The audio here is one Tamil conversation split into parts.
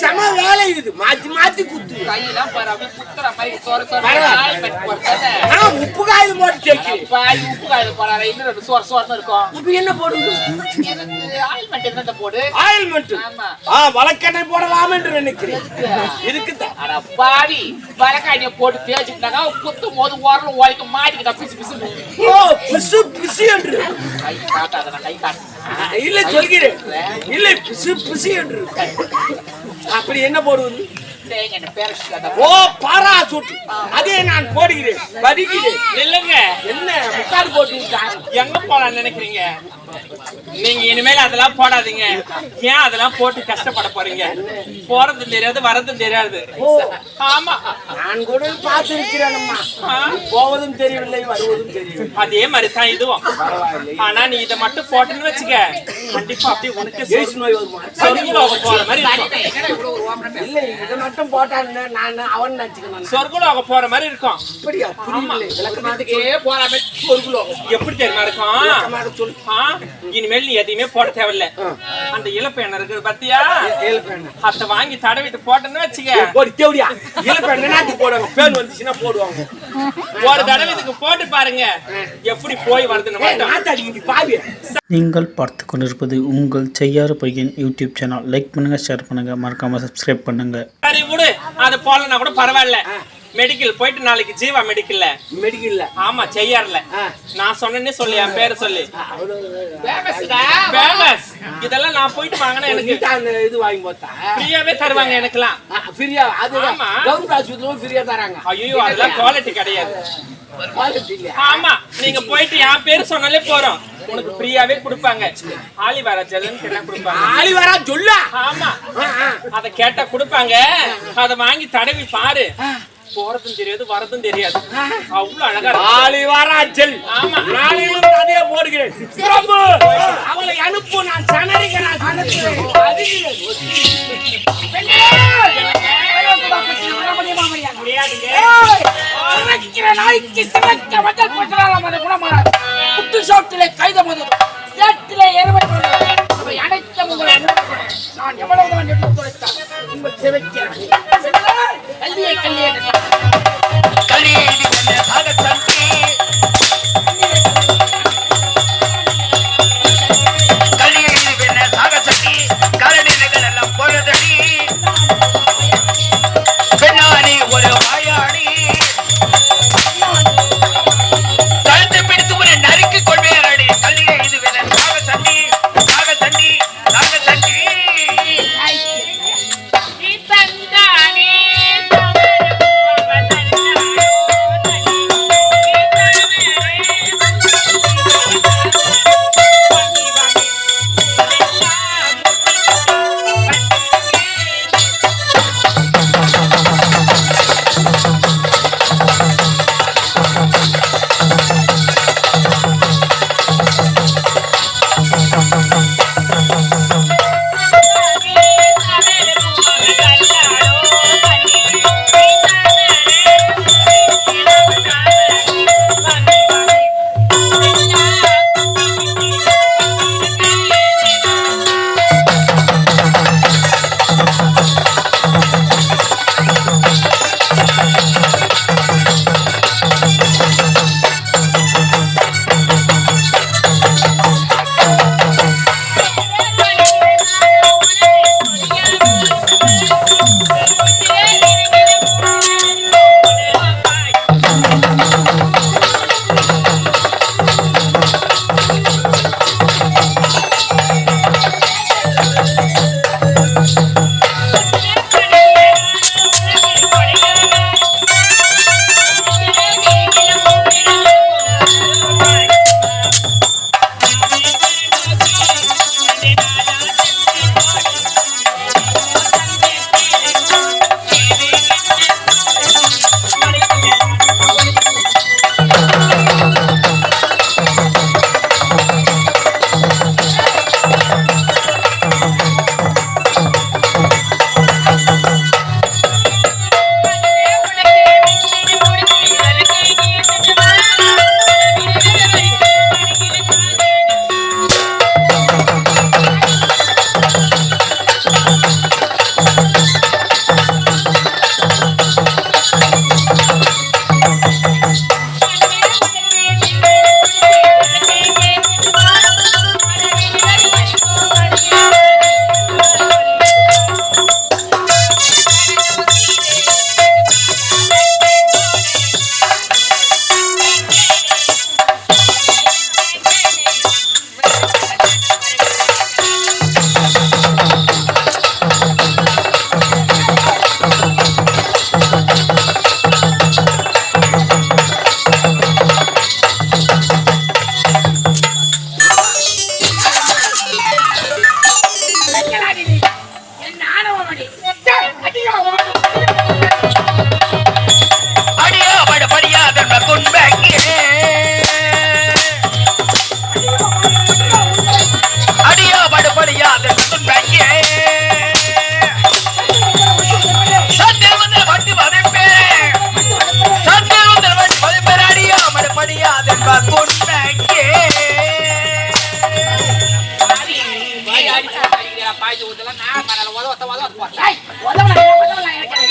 சம வேலை இது மாத்தி மாத்தி குத்து உப்பு காயில் போட்டு உப்பு காயில் போறாரு இன்னும் சோறு இருக்கும். இப்ப என்ன போடுது? போடு ஆயில்மெண்ட். வழக்கெண்ணெய் போடலாம் என்று நினைக்கிறேன். இருக்குதான். அட பாவி வழக்கெண்ணெய் போட்டு தேய்ச்சிட்டாங்க குத்தும் போது ஓரல ஓய்க்கு மாட்டிக்கிட்டா பிசு பிசு. ஓ பிசு பிசு என்று கை காட்டாத கை காட்டு. இல்ல சொல்கிறேன். இல்ல பிசு பிசு என்று அப்படி என்ன போடுவது? ஓ பாரா சூட்டு அதே நான் போடுகிறேன் படிக்கிறேன். இல்லங்க என்ன முக்காடு போட்டு எங்க போலாம் நினைக்கிறீங்க? நீங்க இனிமேல் அதெல்லாம் போடாதீங்க. ஏன் அதெல்லாம் போட்டு கஷ்டப்பட போறீங்க? போறதும் தெரியாது வரதும் தெரியாது. ஆமா நான் கூட பார்த்திருக்கிறேன். போவதும் தெரியவில்லை வருவதும் தெரியவில்லை. அதே மாதிரி தான் இதுவும். ஆனா நீ இதை மட்டும் போட்டுன்னு வச்சுக்க கண்டிப்பா அப்படியே உனக்கு நோய் வருமா? சொர்க்கலோகம் போற மாதிரி இல்ல இதை மட்டும் போட்டான்னு நான் அவன் நினைச்சுக்கணும். சொர்க்கலோகம் போற மாதிரி இருக்கும். அப்படியா? விளக்கமாதுக்கே போற மாதிரி சொர்க்கலோகம் எப்படி தெரியுமா இருக்கும்? இனிமேல் நீ எதையுமே போட தேவையில்ல. அந்த இலப்பெண்ணெய் இருக்குது பத்தியா? அத வாங்கி தடவிட்டு போட்டேன்னு வச்சுக்க. இலப்பெண்ணெய் போடுவாங்க. பேன் வந்துச்சுன்னா போடுவாங்க. ஒரு தடவை இதுக்கு போட்டு பாருங்க எப்படி போய் வருதுன்னு. நீங்கள் பார்த்து கொண்டிருப்பது உங்கள் செய்யாறு பையன் யூடியூப் சேனல். லைக் பண்ணுங்க, ஷேர் பண்ணுங்க, மறக்காம சப்ஸ்கிரைப் பண்ணுங்க. சரி விடு, அது போலனா கூட பரவாயில்ல. மெடிக்கல் போயிட்டு நாளைக்கு ஜீவா மெடிக்கல்ல ஆமா செய்யார்ல நான் சொன்னேன்னு சொல்லி என் பேரை சொல்லி பேமஸ். இதெல்லாம் நான் போயிட்டு வாங்கினா எனக்கு இது வாங்கி போத்தா ஃப்ரீயாவே தருவாங்க. எனக்குலாம் ஃப்ரீயா? அது கவர்மெண்ட் ஆஸ்பத்திரியில ஃப்ரீயா தராங்க. ஐயோ அதெல்லாம் குவாலிட்டி கிடையாது. ஆமா நீங்க போயிட்டு என் பேரு சொன்னாலே போறோம் உனக்கு ஃப்ரீயாவே கொடுப்பாங்க. ஆலிவாரா ஜெல்லுன்னு கேட்டா கொடுப்பாங்க. ஆலிவாரா ஜெல்லா? ஆமா அத கேட்டா கொடுப்பாங்க. அத வாங்கி தடவி பாரு. போறதும் தெரியாது வரதும் தெரியாது. அவ்வளவு அழகா ஆலிவாரா ஜெல். ஆமா நாளையிலும் அதே போடுகிறேன். அவளை அனுப்பு. நான் சனரிக்கிறேன். நான் எவ்வளவுதான் எடுத்து கொடுத்தால் உங்கள் செவைக்கிறேன். நறுக்கி கொள்வேன்.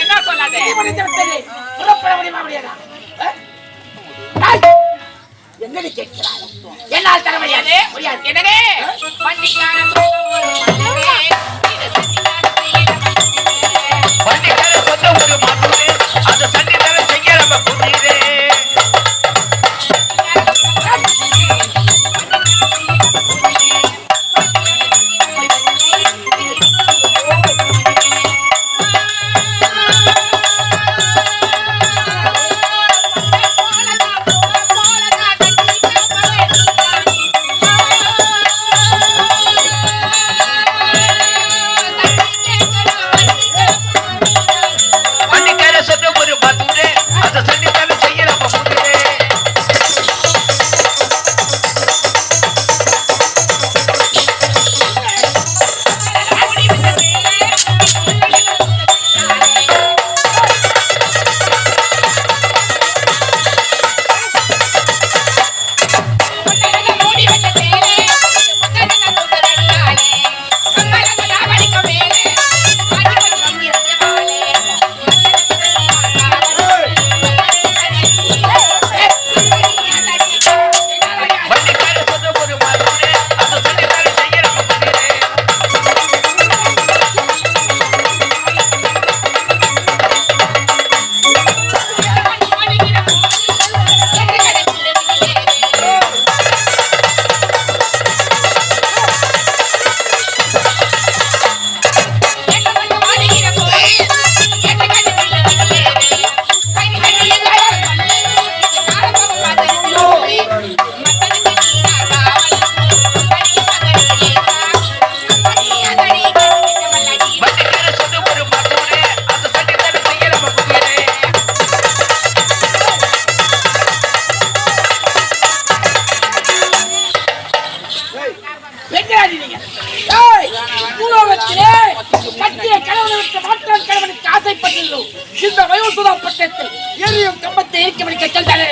என்ன சொல்லாதே என்னடி கேட்கிறாய்? என்னால் தர முடியாது. என்னடே வண்டிக்கார சொந்த ஒரு மாத்தூரே அந்த சண்டிக்கார செய்ய நம்ம புரியுதே. இந்த வயோசுதா பட்டத்தில் எரியும் கம்பத்தை ஏற்க மணிக்க செல்தானே.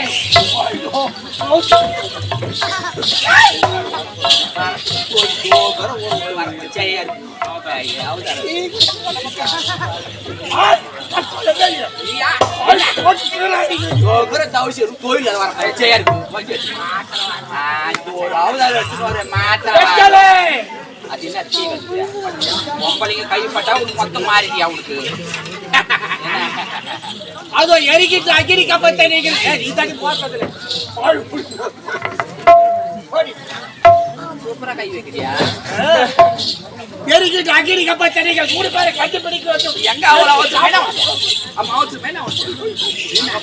கைப்பட்டா மொத்தம் மாறிடியா அவனுக்கு அதோ எரிக்கிட்டு அகிரி கம்பத்தை நீ தனி போட்டதுல சூப்பரா கை வைக்கிறியா? எரிக்கிட்டு அகிரி கம்பத்தை நீங்கள் 3 பேரை கண்டுபிடிக்க வச்சு எங்க அவ்வளவு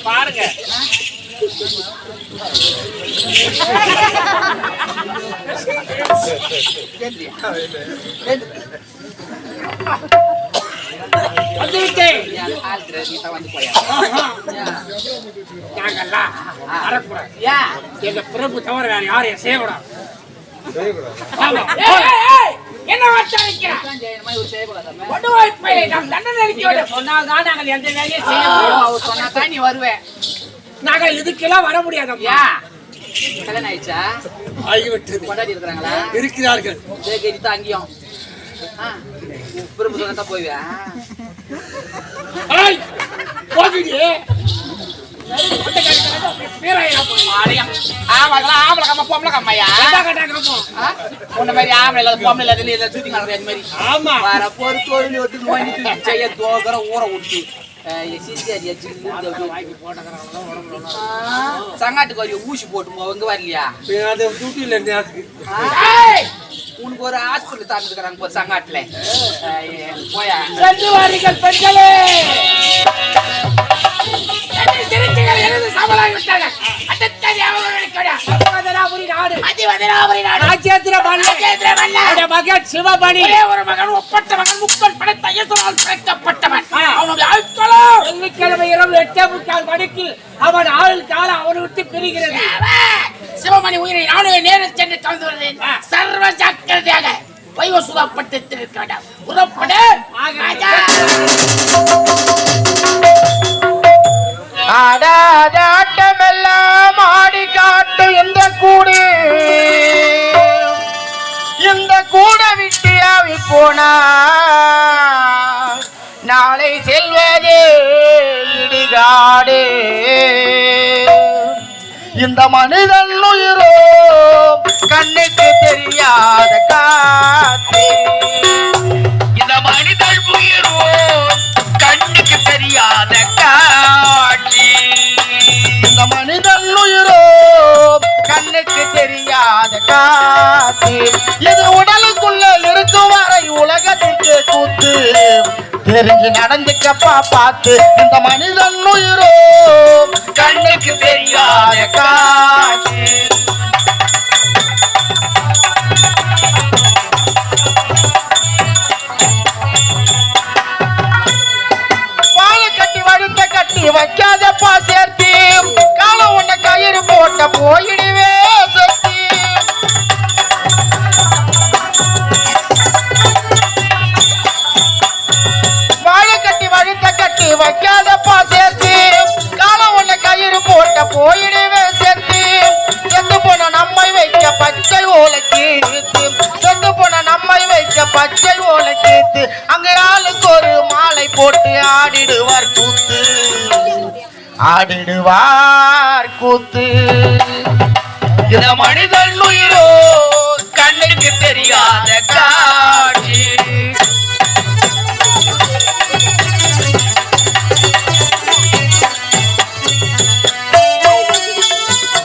பாருங்க. எங்க பிரபு தவிர வேற யாரையும் செய்யக்கூடாது. என்ன நீ வருவேன். நாங்க இதுக்கெல்லாம் வர முடியாது. கல்யாணம் ஆயிடுச்சா? கொண்டாடி இருக்கிறாங்களா? இருக்கிறார்கள். அங்கேயும் பிரபு சொன்னா போய்வேன். சங்காட்டுக்கு வரைய ஊசி போட்டு போவங்க வரலையா? உனக்கு ஒரு ஹாஸ்பிட்டல் தாண்டிருக்கிறாங்க ஒரு சங்காட்டுல போயா பெண்களே சிவபணி ஒரு மகன் ஒப்பட்ட மகன் 30 படத்தை பிறக்கப்பட்டவன். அவனுடைய ஆட்களம் வெள்ளிக்கிழமை இரவு 8:45 மணிக்கு அவன் ஆள் காலம் அவனை விட்டு பிரிகிறது. சிவமணி உயிரை நானே நேரில் சென்று கலந்து வருகிறேன். சர்வ ஜாக்கிரதையாக வைவசுதா பட்டத்தில் இருக்கிற புறப்பட ஆடாதாட்டமெல்லாம் ஆடி காட்டு இந்த கூடு விட்டியா போனா நாளை செல்வது இடிகாடு. இந்த மனிதன் உயிரோ கண்ணுக்கு தெரியாத காத்து. இந்த மனிதன் உயிரோ கண்ணுக்கு தெரியாத காட்சி. இந்த மனிதன் உயிரோ கண்ணுக்கு தெரியாத காத்து. இது உடலுக்குள்ள இருக்கும் வரை உலகத்திற்கு கூத்து. தெரிஞ்சு நடந்துக்கப்பா பார்த்து. இந்த மனிதன் உயிரோ கண்ணுக்கு தெரியாத காட்சி. வாழை கட்டி வழுத்த கட்டி வைக்காதப்பா சேர்த்தி. காலம் உன்ன கயிறு போட்ட போயிடுவே சக்தி. வாழை கட்டி வழுத்த கட்டி வைக்காதப்பா சேர்த்தி. காலம் உன்ன கயிறு போட்ட போயிடுவே சேர்த்தி. செத்து போன நம்மை வைக்க பச்சை ஓலைக்கு. செத்து போன நம்மை வைக்க பச்சை ஓலைக்கு. அங்க ஆளுக்கு ஒரு மாலை போட்டு ஆடிடுவார் கூத்து. ஆடிடுவார் கூத்து. இந்த மனிதன் உயிரோ கண்ணுக்கு தெரியாத காட்சி.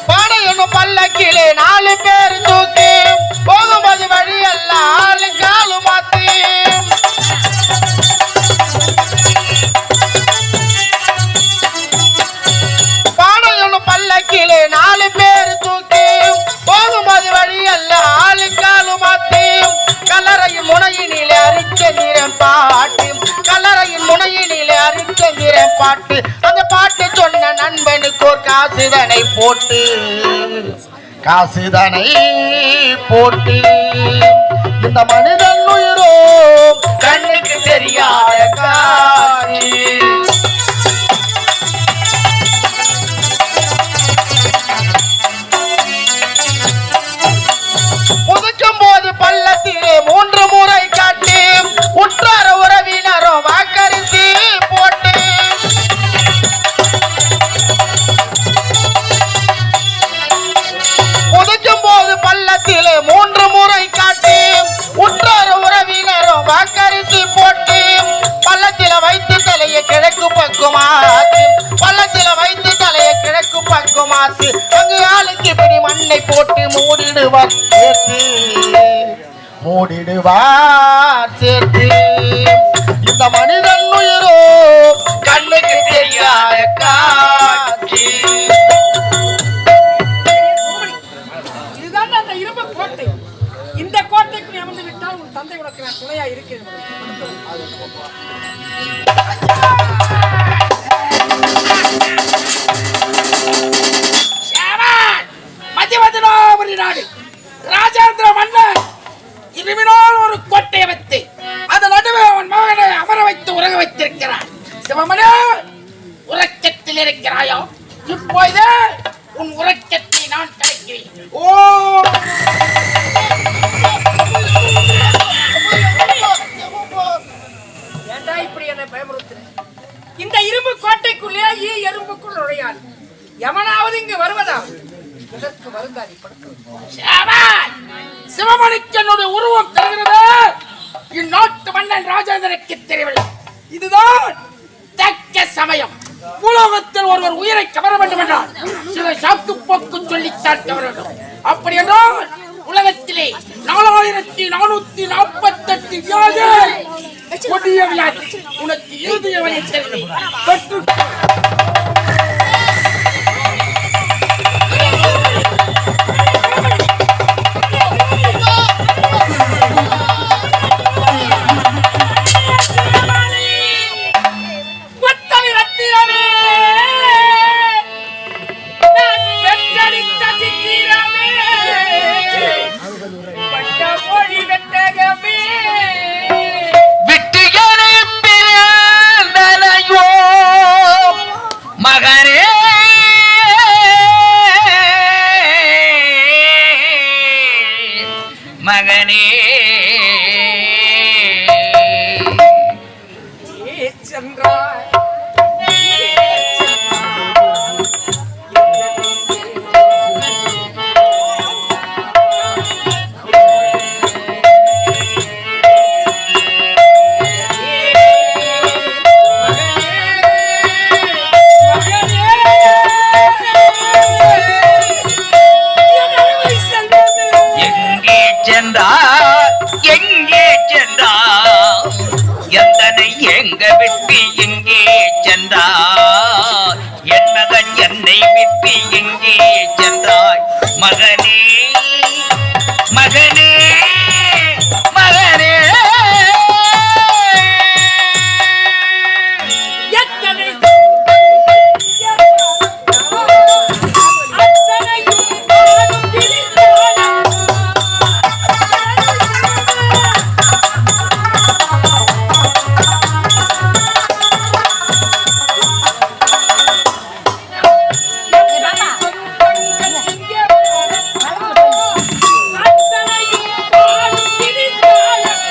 பானை என்னும் பல்லக்கிலே 4 பேர் தூக்கி போகும்போது வழியெல்லாம் ஆளு காலு மாத்தி. பானை என்னும் பல்லக்கிலே 4 பேர் தூக்கி போகும்போது வழியெல்லாம் ஆளு காலு மாத்தி. கல்லறையின் முனையினிலே அரிச்சந்திரன் பாட்டு. கல்லறையின் முனையினிலே அரிச்சந்திரன் பாட்டு. அந்த பாட்டு சொன்ன நண்பனுக்கு ஒரு காசுதனை போட்டு. காசுதனை போட்டு. இந்த மனிதன் உயிரோ கண்ணுக்கு தெரியாத காட்சி. புதுக்கும் போது பள்ளத்திலே 3 முறை காட்டி. உற்றார உறவினரும் வாக்கரிசி போட்டு. புதுக்கும் போது பள்ளத்திலே 3 முறை காட்டி. உற்றார உறவினரும் வாக்கரிசி போட்டு. பள்ளத்தில வைத்து தலையை கிழக்கு பக்குமாத்து. பள்ளத்தில வைத்து தலையை கிழக்கு பக்குமாத்து. அங்கு ஆளுக்கு இப்படி மண்ணை போட்டு மூடிடுவார் சேர்த்து. மூடிடுவார் சேர்த்து. இந்த மனிதன் உயிரோ கண்ணுக்கு தெரியாத காட்சி. இதுதான் அந்த இரும்பு கோட்டை. இந்த கோட்டைக்கு நீ அமர்ந்து விட்டால் உன் தந்தை உனக்கு நான் துணையா இருக்கிறேன். மதிவதனாபுரி நாடு ராஜேந்திர மன்னர் இருவினால் ஒரு கோட்டையை வைத்து அந்த நடுவே அவன் மகனை அமர வைத்து உறக வைத்திருக்கிறார். சிவமனே, உறக்கத்தில் இருக்கிறாயோ? இப்போது உன் உறக்கத்தை நான் கிடைக்கிறேன். ஓ ஏண்டா இப்படி என்னை பயமுறுத்துறேன்? இந்த இரும்பு கோட்டைக்குள்ளே எறும்புக்குள் நுழையாது. எவனாவது இங்கு வருவதா? இதற்கு வருந்தாதி சிவமணிக்கு என்னுடைய உருவம் தெரிகிறது. இந்நாட்டு மன்னன் ராஜேந்திரனுக்கு தெரியவில்லை. இதுதான் தக்க சமயம். உலகத்தில் ஒருவர் உயிரை கவர வேண்டும் என்றால் சில சாக்கு போக்கு சொல்லித்தான் கவர வேண்டும். அப்படி என்றால் உலகத்திலே 4448 வியாதி கொடிய வியாதி உனக்கு இறுதிய வழி பெற்று மகனே மகனே மகனே மகனே எத்தனை அத்தனையும் நானும் விழித்தாலும்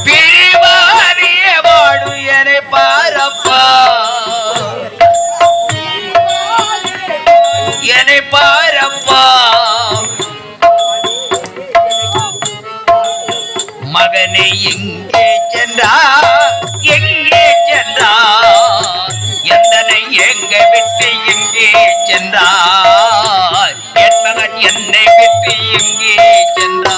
பிரிவாரிய வாடு என பாரப்பா என்னை பாரப்பா மகனை எங்கே சென்றா எங்கே சென்றா எந்தனை எங்க விட்டு எங்கே சென்றார் என் மகன் என்னை விட்டு எங்கே சென்றார்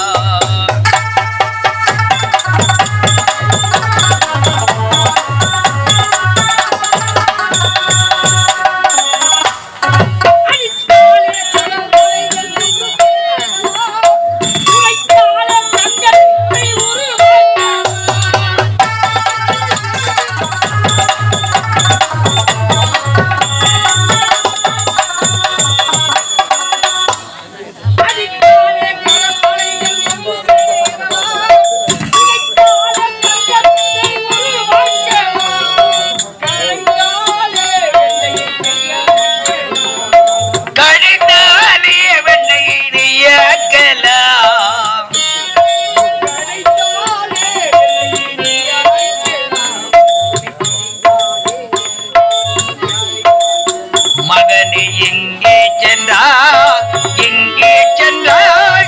மகனே எங்கே சென்றார் எங்கே சென்றார்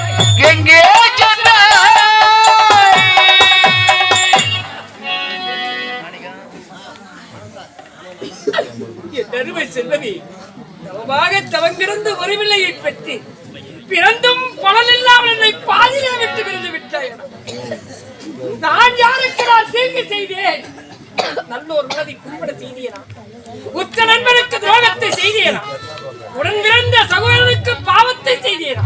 எங்கே சென்றார் என் அருமை செல்வமே, தவமாக தவங்கிருந்து ஒரு பிள்ளையை பெற்று பிறந்தும் பலன் இல்லாமல் என்னை பாதியிலே விட்டு பிரிந்து விட்டாய். நான் யாருக்கு நான் தீங்கு செய்தேன்? நல்லோர் மனதை கும்பிட செய்தேனா? உற்ற நண்பனுக்கு துரோகத்தை செய்தேனா? உடன் பிறந்த சகோதரனுக்கு பாவத்தை செய்தேனா?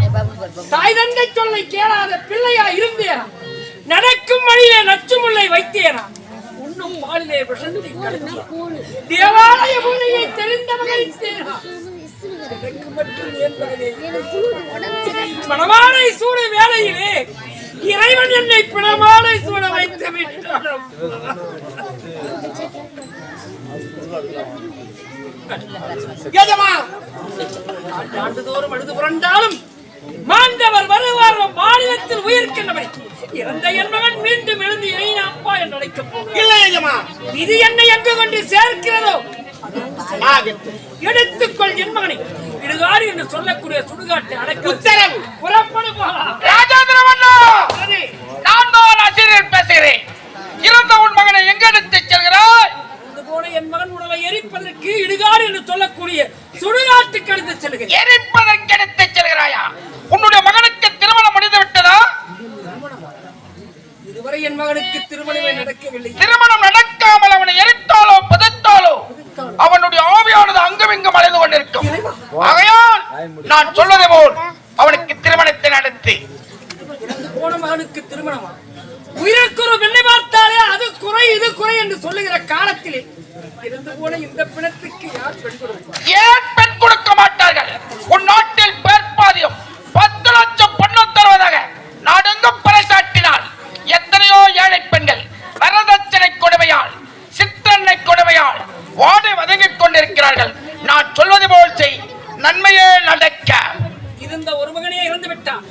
தாய் தந்தை சொல்லை கேளாத பிள்ளையா இருந்தேனா? நடக்கும் வழியிலே நச்சுமுல்லை வைத்தேனா? உண்ணும் பாலிலே விஷத்தை கலந்தேனா? தேவாலய பூனையை தெரிந்தவனை செய்தேனா? எனக்கு மட்டும் ஏன் மகனே? மணமாலை சூடு வேளையிலே இறைவன் என்னை பிணமாலை சூட வைத்து விட்டான். ஆண்டுதோறும் அழுது புரண்டாலும் மாண்டவர் வருவார் மாநிலத்தில் உயிர்க்கின்றவரை இறந்த என் மகன் மீண்டும் எழுந்து இறைன அப்பா என்று அழைக்கப் போகிறேன். இது என்னை எங்கு கொண்டு சேர்க்கிறதோ எடுத்துக்கொள் என் மகனை இடுகாடு என்று சொல்லக்கூடிய சுடுகாட்டை அடக்க உத்தரவு. புறப்படும் ராஜேந்திர மன்னா, நான் தான் ஆசிரியர் பேசுகிறேன். இறந்த உன் மகனை எங்க எடுத்து செல்கிறாய்? போல என் மகன் உடலை எரிப்பதற்கு இடுகாடு என்று சொல்லக்கூடிய சுடுகாட்டுக்கு எடுத்து செல்கிறேன். எரிப்பதற்கு எடுத்து செல்கிறாயா? உன்னுடைய மகனுக்கு திருமணம் முடிந்து விட்டதா? இதுவரை என் மகனுக்கு திருமணமே நடக்கவில்லை. திருமணம் நடக்காமல் அவனை எரித்தாலோ புதைத்தாலோ அவனுடைய ஆவியானது அங்கும் இங்கும் அலைந்து கொண்டிருக்கும். ஆகையால் நான் சொல்வதை போல் அவனுக்கு திருமணத்தை நடத்தி போன மகனுக்கு திருமணமா? உயிர்க்குறு வெள்ளை பார்த்தாலே அது குறை இது குறை என்று சொல்லுகிற காலத்திலே இருந்து போன இந்த பிணத்துக்கு யார் பெண் கொடுப்பார்? ஏன் பெண் கொடுக்க மாட்டார்கள்? உன் நாட்டில் பேர்பாதியம் 10 லட்சம் பணம் தருவதாக நாடெங்கும் பறைசாட்டினால் எத்தனையோ ஏழை பெண்கள் வரதட்சணை கொடுமையால் சிற்றன்னை கொடுமையால் வாடி வதங்கிக் கொண்டிருக்கிறார்கள். நான் சொல்வது போல் செய், நன்மையே நடக்க. இருந்த ஒரு மகனே இறந்து விட்டான்.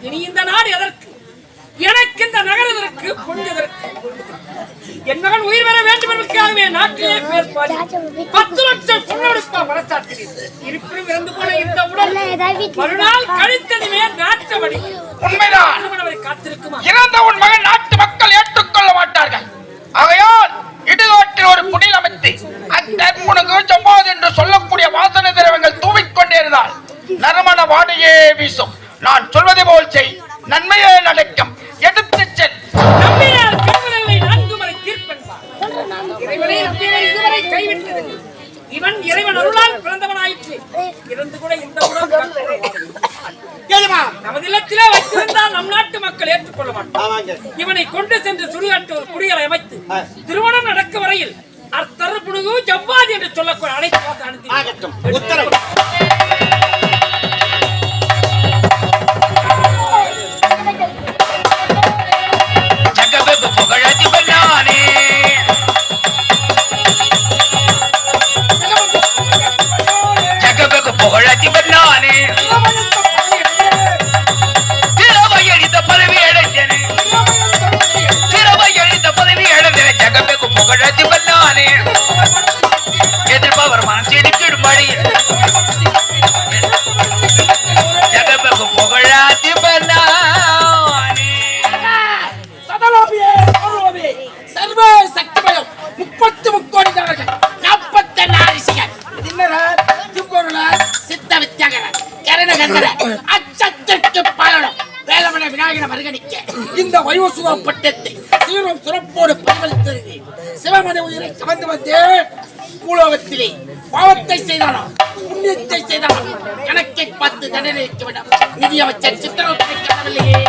இனி இந்த நாடு எதற்கு? எனக்கு இந்த நகரத்திற்கு பொழுதற்கு என் மகன் உயிர் பெற வேண்டும் என்பதற்காகவே நாட்டிலே பேர்பாடி 10 லட்சம் பொன்னொடுப்பா பறைசாட்டினேன். இருப்பினும் இறந்து போன இந்த உடல் மறுநாள் கழித்ததுமே நாட்டபடி உண்மைதான். அவரை காத்திருக்குமா? இறந்த உன் மகன் நாட்டு மக்கள் ஏற்றுக்கொள்ள மாட்டார்கள். ஆகையால் இடுகாட்டில் ஒரு குடில் அமைத்து அத்தற்புணங்கு ஜம்பாது என்று சொல்லக்கூடிய வாசனை திரவங்கள் தூவிக்கொண்டே இருந்தால் நறுமண வாடையே வீசும். நான் சொல்வதை போல் செய், நன்மையே நடக்கும். எடுத்து செல். நம்பினால் கெடுவதில்லை, 4 முறை தீர்ப்பென்பார். இறைவனை நம்பியவர் இதுவரை கைவிட்டதில்லை. இவன் இறைவன் அருளால் பிறந்தவனாயிற்று. இறந்து கூட இந்த உடல் ஏதுமா நமது இல்லத்திலே வைத்திருந்தால் நம் நாட்டு மக்கள் ஏற்றுக்கொள்ள மாட்டார். இவனை கொண்டு சென்று சுடுகாட்டு குடிகளை அமைத்து திருமணம் நடக்க வரையில் அர்த்தரப்புடுகு ஜவ்வாது என்று சொல்லக்கூடிய அனைத்து அனுப்பி உத்தரவு. ஜகபெகு புகழதி பண்ணானே ஜகபெகு புகழதி பண்ணானே திரவையடித்த பதவி அடைந்தனே திரவையடித்த பதவி அடைந்தனே ஜகபெகு புகழதி பண்ணானே எதிர்ப்பவர் மனம் செடிக்கிடும்படி ஜகபெகு புகழாதி பண்ணானே சதலோபியே சௌரோபியே சர்வ சக்திமயம் 33 கோடி தேவர்கள் 48 ரிஷிகள் தின்னரர் தும்பொருளர் சித்த வித்யாகரர் கரணகந்தர அச்சத்திற்கு பாலனம் வேலவன விநாயகன மருகனிக்க இந்த வயோசுவ பட்டத்தை சீரும் சிறப்போடு பரிமளித்தது சிவமணி உயிரை கவர்ந்து வந்து பூலோகத்திலே பாவத்தை செய்தானா புண்ணியத்தை செய்தானா கணக்கை பார்த்து தண்டனை வைக்க வேண்டும். நிதியமைச்சர் சித்திரவதைக்கவில்லையே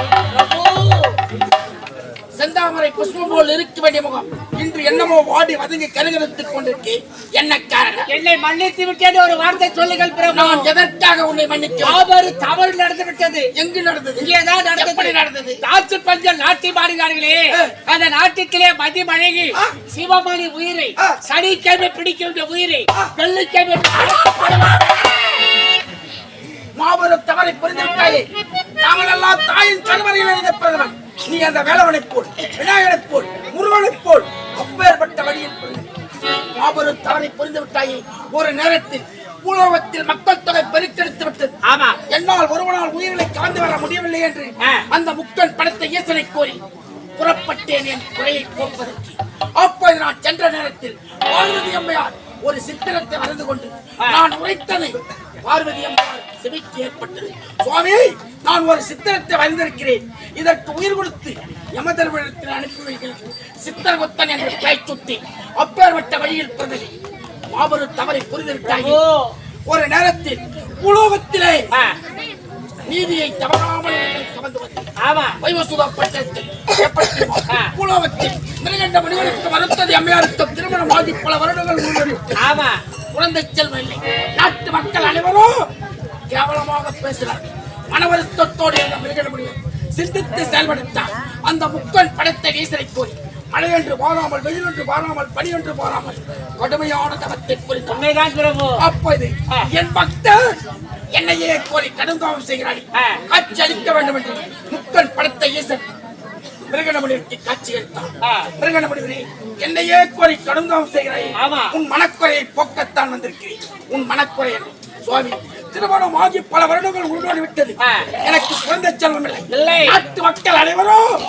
செந்தாமரை புஷ்பம் போல் இருக்க வேண்டிய முகம் இன்று என்னமோ வாடி வதங்கி கருகரத்துக் கொண்டிருக்கு. என்ன காரணம்? என்னை மன்னித்து விட்டேன் ஒரு வார்த்தை சொல்லுங்கள் பிரபு. நான் எதற்காக உன்னை மன்னிக்க? தவறு நடந்து விட்டது. எங்கு நடந்தது? இங்கேதான் நடந்தது. எப்படி நடந்தது? தாச்சு பஞ்சல் நாட்டி மாடுகிறார்களே அந்த நாட்டுக்கிலே மதி மழகி சிவமணி உயிரை சனிக்கிழமை பிடிக்கின்ற உயிரை வெள்ளிக்கிழமை மாபெரும் தவறை புரிந்துவிட்டாயே. நாங்கள் எல்லாம் தாயின் கருவறையில் இருந்த பிரதமன். நீ அந்த வேலவனை போல் விநாயகனை போல் முருகனை போல் அப்பேற்பட்ட வழியில் மாபெரும் தவறை புரிந்து விட்டாயே. ஒரு நேரத்தில் பூலோகத்தில் மக்கள் தொகை பெருக்கெடுத்து விட்டது. ஆமா, என்னால் ஒருவனால் உயிர்களை கலந்து வர முடியவில்லை என்று அந்த முக்கன் படத்தை ஈசனை கோரி புறப்பட்டேன் என் குறையை போக்குவதற்கு. அப்போது நான் சென்ற நேரத்தில் பார்வதி அம்மையார் ஒரு சித்திரத்தை வரைந்து கொண்டு நான் உரைத்ததை பார்வதி அம்மையார் செவிக்கு ஏற்பட்டது. சுவாமி, நான் ஒரு சித்திரத்தை வரைந்திருக்கிறேன். இதற்கு உயிர் கொடுத்து யமதர்மனிடத்தில் அனுப்பி வைக்கிறேன். சித்திரகுப்தன் என்று பெயர் சுட்டி அப்பேற்பட்ட வழியில் பிறந்தது. மாபெரும் தவறை புரிந்துவிட்டாயே. ஒரு நேரத்தில் உலோகத்திலே நீதியை தவறாமல் கவர்ந்து வந்தது. மிருகண்ட மனிதனுக்கு மறுத்தது அம்மையாருக்கும் திருமணம் ஆகி பல வருடங்கள் முன்வரும் குழந்தை செல்வம் இல்லை. நாட்டு மக்கள் அனைவரும் கேவலமாக பேசுகிறார்கள். மனவருத்தத்தோடு இருந்த மிருகண்ட மனிதன் சிந்தித்து செயல்படுத்தார். அந்த முக்கன் படத்தை ஈசனை கோரி மழை என்று வாராமல், வெயில் என்று வாராமல், பனி என்று வாராமல் கடுமையான தவத்தை புரிந்தார். அப்போது என் பக்தர் என்னையே கோரி கடுங்காவம் செய்கிறார். காட்சி அளிக்க வேண்டும் என்று முக்கன் படத்தை ஈசன் மிருகணமணிக்கு காட்சி அளித்தார். மிருகணமணிவரே, என்னையே கோரி கடுங்காவம் செய்கிறாய். உன் மனக்குறையை போக்கத்தான் வந்திருக்கிறேன். உன் மனக்குறை என்ன? சுவாமி, திருமணம் ஆகி பல வருடங்கள் உருவாடி விட்டது. எனக்கு குழந்தை செல்வம் இல்லை. நாட்டு மக்கள் அனைவரும்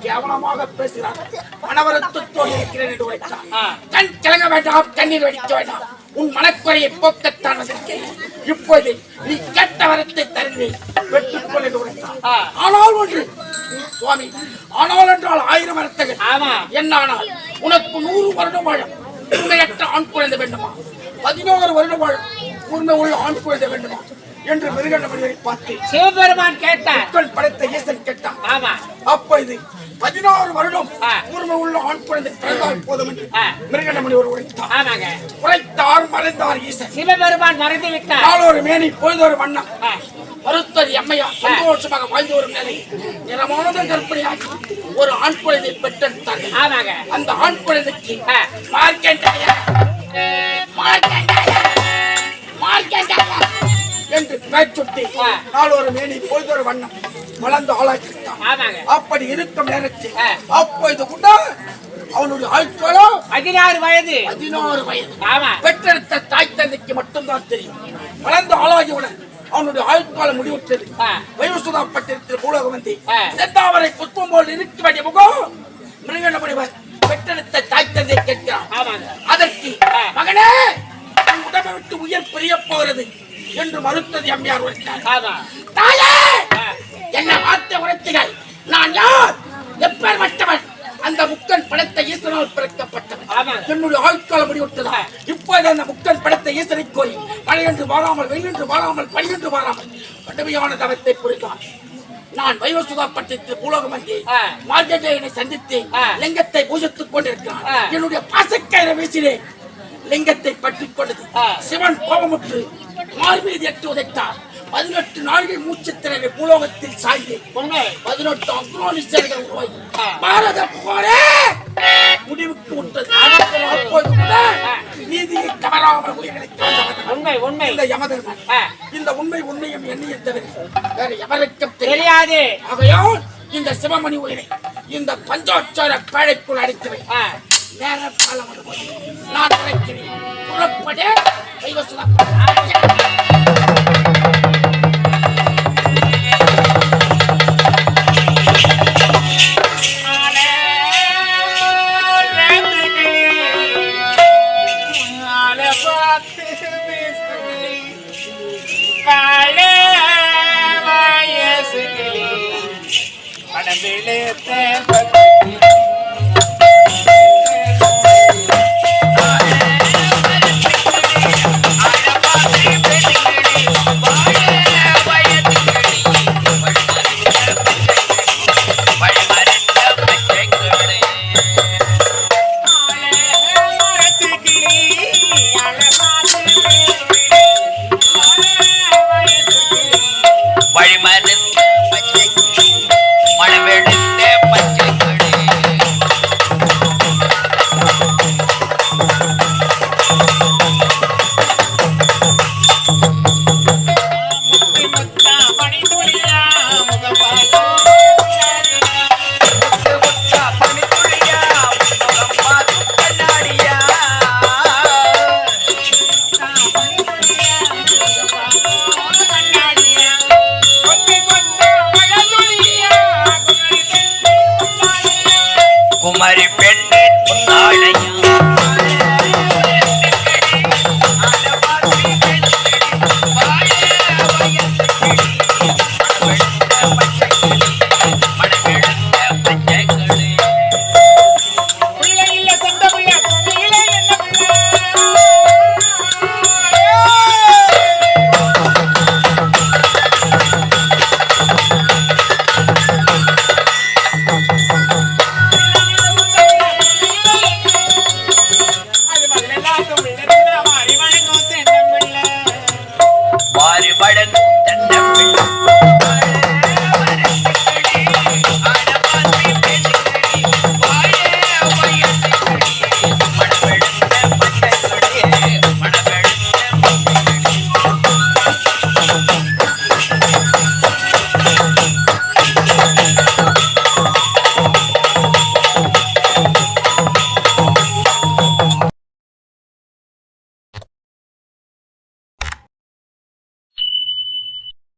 கேவலமாக பேசுகிறார்கள். மனவருத்தத்தோடு இருக்கிறேன் என்று உரைத்தார். கண் கிளங்க வேண்டாம், கண்ணீர் வடிக்க வேண்டாம். உன் மனக்குறையை போக்கத்தான் வந்திருக்கிறேன். இப்போது நீ கேட்ட வரத்தை தருகிறேன், பெற்றுக்கொள் என்று உரைத்தார். ஆனால் ஒன்று சுவாமி, ஆனால் என்றால் 1000 வருத்தங்கள். என்னானால் உனக்கு 100 வருடம் வாழும் உண்மையற்ற ஆண் குழந்தை வேண்டுமா? 11 வருடம் வாழும் உண்மை உள்ள ஆண் குழந்தை வேண்டுமா என்று மிருகண்ட மனிதரை பார்த்து சிவபெருமான் கேட்டார். படத்தை ஈசன் கேட்டான். அப்போது 16 வருடம் உண்மை உள்ள ஆண் குழந்தை பிறந்தால் போதும் என்று மிருகண்ட மனிதர் உரைத்தார். உரைத்தார், மறைந்தார் ஈசன். சிவபெருமான் மறைந்து விட்டார். நாளொரு மேனி, பொழுதொரு வண்ணம். மருத்துவ அம்மையா சந்தோஷமாக வாழ்ந்து வரும் நிலை நிறமானத கற்பனையாகி ஒரு ஆண் குழந்தை பெற்றெடுத்தார்கள். அந்த ஆண் குழந்தைக்கு என்று பேச்சுட்டி நாளொரு மேனி, பொழுதொரு வண்ணம் வளர்ந்து ஆளாக்கிட்டான். அப்படி இருக்கும் நேரத்தில் அப்போது கூட அவனுடைய ஆயுட்காலோ 16 வயது. 16 வயது. பெற்றெடுத்த தாய் தந்தைக்கு மட்டும்தான் தெரியும். வளர்ந்து ஆளாகியுடன் அவனுடைய ஆயுட்காலம் முடிவுற்றது. வயோசுதாப்பட்டிருக்கிற பூலோகம் வந்து செந்தாமரை புஷ்பம் போல் இருக்க வேண்டிய முகம் மிருகண்ட முனிவர் பெற்றெடுத்த தாய் தந்தை கேட்கிறார். அதற்கு மகனே, உடம்பை விட்டு உயிர் பிரிய போகிறது என்று மறுத்தது அம்மையார் உரைத்தார். தாயே, என்ன வார்த்தை உரைத்தீர்கள்? நான் யார்? எப்பேற்பட்டவன்? அந்த முக்கன் படத்தை ஈஸ்வரனால் பிறக்கப்பட்டவன். என்னுடைய ஆயுட்காலம் முடிவுற்றதா? இப்போ அப்போது அந்த முக்தன் படைத்த ஈசனை கோரி மழையென்று வாராமல் வெயிலென்று வாராமல் பனியென்று வாராமல் கடுமையான தவத்தை புரிந்தான். நான் வைவசுதா பட்டத்தில் பூலோகம் வந்து மார்க்கெட்டை சந்தித்து லிங்கத்தை பூஜித்துக் கொண்டிருக்கிறான். என்னுடைய பாசக்கயிறை வீசினேன். லிங்கத்தை பற்றிக் கொண்டது. சிவன் கோபமுற்று மார்மீது எட்டு உதைத்தார். 18 நாள்கள் மூச்சு திறனை பூலோகத்தில் சாய்ந்து 18 அக்ரோனிஸ்டர்கள் உருவாகி பாரத போரே முடிவுக்கு விட்டது. அப்போது கூட நீதியை தவறாமல் உயிர்களை இந்த யமதர்மன் இந்த உண்மையும் எண்ணியை தவிர வேற எவருக்கும் தெரியாது. ஆகையால் இந்த சிவமணி உயிரை இந்த பஞ்சோச்சார பேழைக்குள் அடைத்துவை நேரம் காலம் நான் கிடைக்கிறேன். புறப்பட